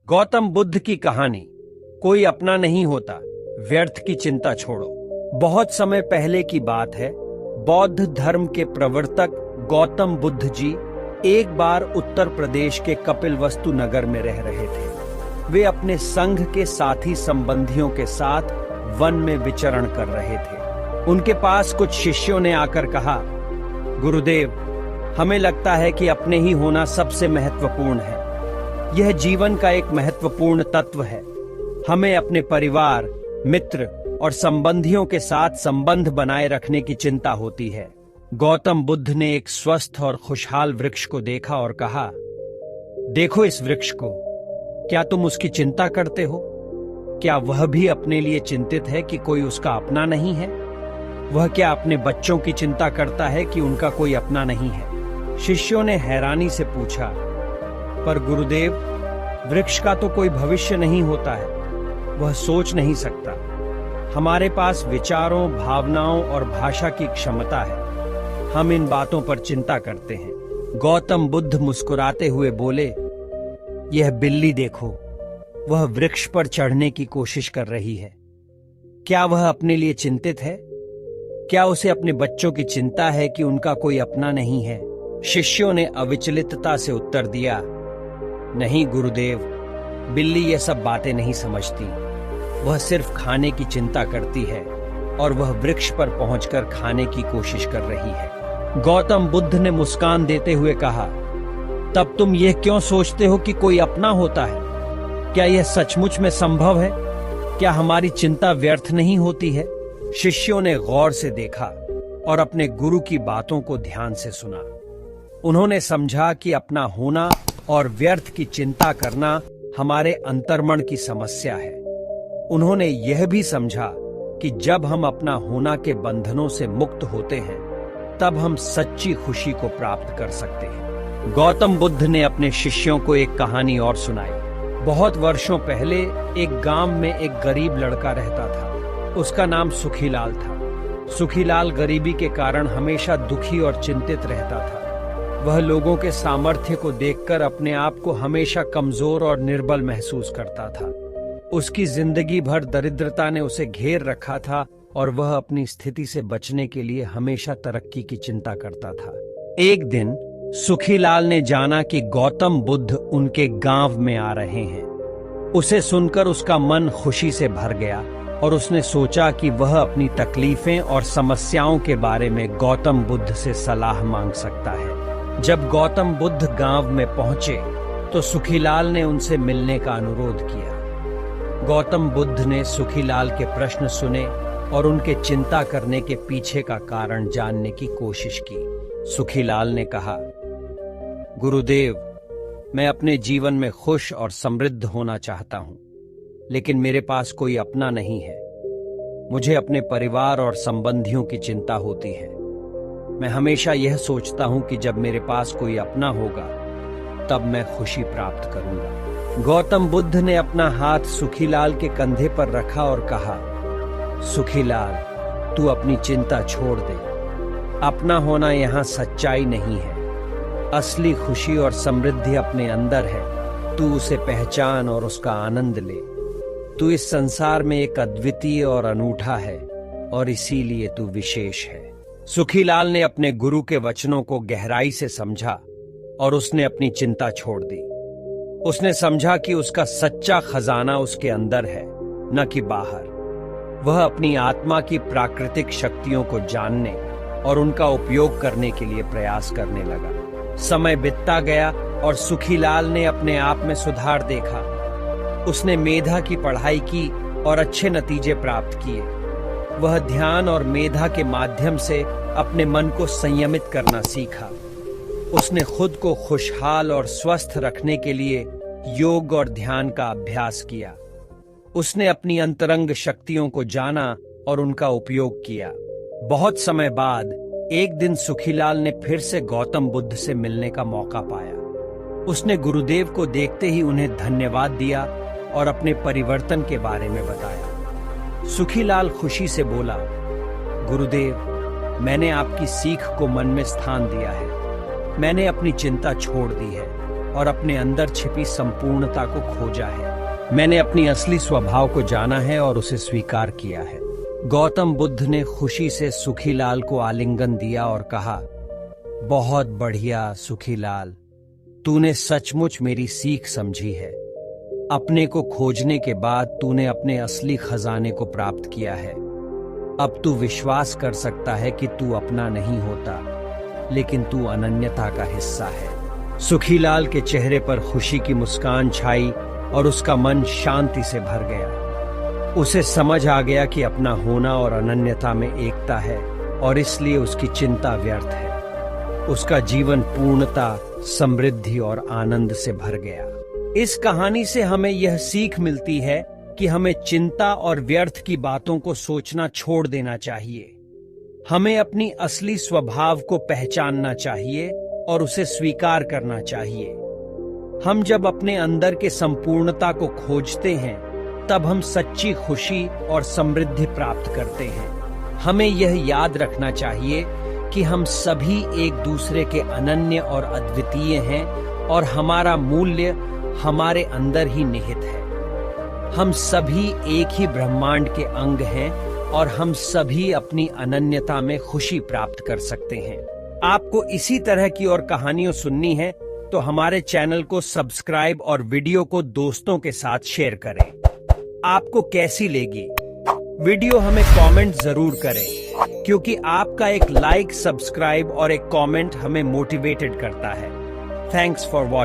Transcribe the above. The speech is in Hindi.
गौतम बुद्ध की कहानी। कोई अपना नहीं होता, व्यर्थ की चिंता छोड़ो। बहुत समय पहले की बात है। बौद्ध धर्म के प्रवर्तक गौतम बुद्ध जी एक बार उत्तर प्रदेश के कपिलवस्तु नगर में रह रहे थे। वे अपने संघ के साथी संबंधियों के साथ वन में विचरण कर रहे थे। उनके पास कुछ शिष्यों ने आकर कहा, गुरुदेव, हमें लगता है कि अपने ही होना सबसे महत्वपूर्ण है। यह जीवन का एक महत्वपूर्ण तत्व है। हमें अपने परिवार, मित्र और संबंधियों के साथ संबंध बनाए रखने की चिंता होती है। गौतम बुद्ध ने एक स्वस्थ और खुशहाल वृक्ष को देखा और कहा, देखो इस वृक्ष को, क्या तुम उसकी चिंता करते हो? क्या वह भी अपने लिए चिंतित है कि कोई उसका अपना नहीं है? वह क्या अपने बच्चों की चिंता करता है कि उनका कोई अपना नहीं है? शिष्यों ने हैरानी से पूछा, पर गुरुदेव, वृक्ष का तो कोई भविष्य नहीं होता है, वह सोच नहीं सकता। हमारे पास विचारों, भावनाओं और भाषा की क्षमता है। हम इन बातों पर चिंता करते हैं। गौतम बुद्ध मुस्कुराते हुए बोले, यह बिल्ली देखो, वह वृक्ष पर चढ़ने की कोशिश कर रही है। क्या वह अपने लिए चिंतित है? क्या उसे अपने बच्चों की चिंता है कि उनका कोई अपना नहीं है? शिष्यों ने अविचलितता से उत्तर दिया, नहीं गुरुदेव, बिल्ली ये सब बातें नहीं समझती। वह सिर्फ खाने की चिंता करती है और वह वृक्ष पर पहुंचकर खाने की कोशिश कर रही है। गौतम बुद्ध ने मुस्कान देते हुए कहा, तब तुम यह क्यों सोचते हो कि कोई अपना होता है? क्या यह सचमुच में संभव है? क्या हमारी चिंता व्यर्थ नहीं होती है? शिष्यों ने गौर से देखा और अपने गुरु की बातों को ध्यान से सुना। उन्होंने समझा कि अपना होना और व्यर्थ की चिंता करना हमारे अंतर्मन की समस्या है। उन्होंने यह भी समझा कि जब हम अपना होना के बंधनों से मुक्त होते हैं, तब हम सच्ची खुशी को प्राप्त कर सकते हैं। गौतम बुद्ध ने अपने शिष्यों को एक कहानी और सुनाई। बहुत वर्षों पहले एक गांव में एक गरीब लड़का रहता था। उसका नाम सुखीलाल था। सुखीलाल गरीबी के कारण हमेशा दुखी और चिंतित रहता था। वह लोगों के सामर्थ्य को देखकर अपने आप को हमेशा कमजोर और निर्बल महसूस करता था। उसकी जिंदगी भर दरिद्रता ने उसे घेर रखा था और वह अपनी स्थिति से बचने के लिए हमेशा तरक्की की चिंता करता था। एक दिन सुखीलाल ने जाना कि गौतम बुद्ध उनके गांव में आ रहे हैं। उसे सुनकर उसका मन खुशी से भर गया और उसने सोचा कि वह अपनी तकलीफें और समस्याओं के बारे में गौतम बुद्ध से सलाह मांग सकता है। जब गौतम बुद्ध गांव में पहुंचे तो सुखीलाल ने उनसे मिलने का अनुरोध किया। गौतम बुद्ध ने सुखीलाल के प्रश्न सुने और उनके चिंता करने के पीछे का कारण जानने की कोशिश की। सुखीलाल ने कहा, गुरुदेव, मैं अपने जीवन में खुश और समृद्ध होना चाहता हूं, लेकिन मेरे पास कोई अपना नहीं है। मुझे अपने परिवार और संबंधियों की चिंता होती है। मैं हमेशा यह सोचता हूं कि जब मेरे पास कोई अपना होगा, तब मैं खुशी प्राप्त करूंगा। गौतम बुद्ध ने अपना हाथ सुखीलाल के कंधे पर रखा और कहा, सुखीलाल, तू अपनी चिंता छोड़ दे। अपना होना यहाँ सच्चाई नहीं है। असली खुशी और समृद्धि अपने अंदर है। तू उसे पहचान और उसका आनंद ले। तू इस संसार में एक अद्वितीय और अनूठा है और इसीलिए तू विशेष है। सुखीलाल ने अपने गुरु के वचनों को गहराई से समझा और उसने अपनी चिंता छोड़ दी। उसने समझा कि उसका सच्चा खजाना उसके अंदर है, न कि बाहर। वह अपनी आत्मा की प्राकृतिक शक्तियों को जानने और उनका उपयोग करने के लिए प्रयास करने लगा। समय बीतता गया और सुखीलाल ने अपने आप में सुधार देखा। उसने मेधा की पढ़ाई की और अच्छे नतीजे प्राप्त किए। वह ध्यान और मेधा के माध्यम से अपने मन को संयमित करना सीखा। उसने खुद को खुशहाल और स्वस्थ रखने के लिए योग और ध्यान का अभ्यास किया। उसने अपनी अंतरंग शक्तियों को जाना और उनका उपयोग किया। बहुत समय बाद एक दिन सुखीलाल ने फिर से गौतम बुद्ध से मिलने का मौका पाया। उसने गुरुदेव को देखते ही उन्हें धन्यवाद दिया और अपने परिवर्तन के बारे में बताया। सुखीलाल खुशी से बोला, गुरुदेव, मैंने आपकी सीख को मन में स्थान दिया है। मैंने अपनी चिंता छोड़ दी है और अपने अंदर छिपी संपूर्णता को खोजा है। मैंने अपनी असली स्वभाव को जाना है और उसे स्वीकार किया है। गौतम बुद्ध ने खुशी से सुखीलाल को आलिंगन दिया और कहा, बहुत बढ़िया सुखीलाल, तूने सचमुच मेरी सीख समझी है। अपने को खोजने के बाद तूने अपने असली खजाने को प्राप्त किया है। अब तू विश्वास कर सकता है कि तू अपना नहीं होता, लेकिन तू अनन्यता का हिस्सा है। सुखीलाल के चेहरे पर खुशी की मुस्कान छाई और उसका मन शांति से भर गया। उसे समझ आ गया कि अपना होना और अनन्यता में एकता है और इसलिए उसकी चिंता व्यर्थ है। उसका जीवन पूर्णता, समृद्धि और आनंद से भर गया। इस कहानी से हमें यह सीख मिलती है कि हमें चिंता और व्यर्थ की बातों को सोचना छोड़ देना चाहिए। हमें अपनी असली स्वभाव को पहचानना चाहिए और उसे स्वीकार करना चाहिए। हम जब अपने अंदर के संपूर्णता को खोजते हैं, तब हम सच्ची खुशी और समृद्धि प्राप्त करते हैं। हमें यह याद रखना चाहिए कि हम सभी एक दूसरे के अनन्य और अद्वितीय हैं और हमारा मूल्य हमारे अंदर ही निहित है। हम सभी एक ही ब्रह्मांड के अंग हैं और हम सभी अपनी अनन्यता में खुशी प्राप्त कर सकते हैं। आपको इसी तरह की और कहानियां सुननी है तो हमारे चैनल को सब्सक्राइब और वीडियो को दोस्तों के साथ शेयर करें। आपको कैसी लगी वीडियो हमें कमेंट जरूर करें, क्योंकि आपका एक लाइक, सब्सक्राइब और एक कमेंट हमें मोटिवेटेड करता है। Thanks for watching.